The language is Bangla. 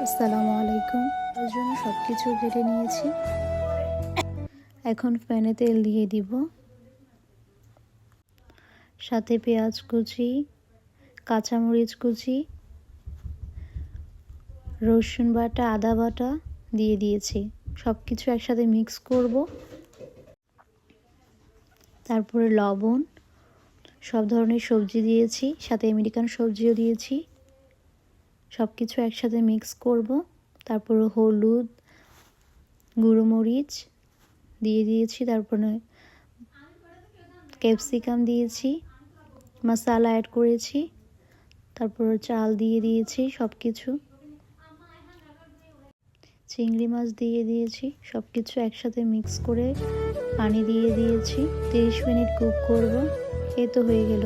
আসসালামু আলাইকুম। তার জন্য সব কিছু কেটে নিয়েছি। এখন প্যানে তেল দিয়ে দিব, সাথে পেঁয়াজ কুচি, কাঁচামরিচ কুচি, রসুন বাটা, আদা বাটা দিয়ে দিয়েছি। সব কিছু একসাথে মিক্স করব। তারপরে লবণ, সব ধরনের সবজি দিয়েছি, সাথে আমেরিকান সবজিও দিয়েছি। সব কিছু একসাথে মিক্স করব। তারপরে হলুদ, গুঁড়ো মরিচ দিয়ে দিয়েছি, তারপরে ক্যাপসিকাম দিয়েছি, মশলা অ্যাড করেছি, তারপর চাল দিয়ে দিয়েছি, সব কিছু চিংড়ি মাছ দিয়ে দিয়েছি। সব কিছু একসাথে মিক্স করে পানি দিয়ে দিয়েছি। 30 মিনিট কুক করব। এই তো হয়ে গেল।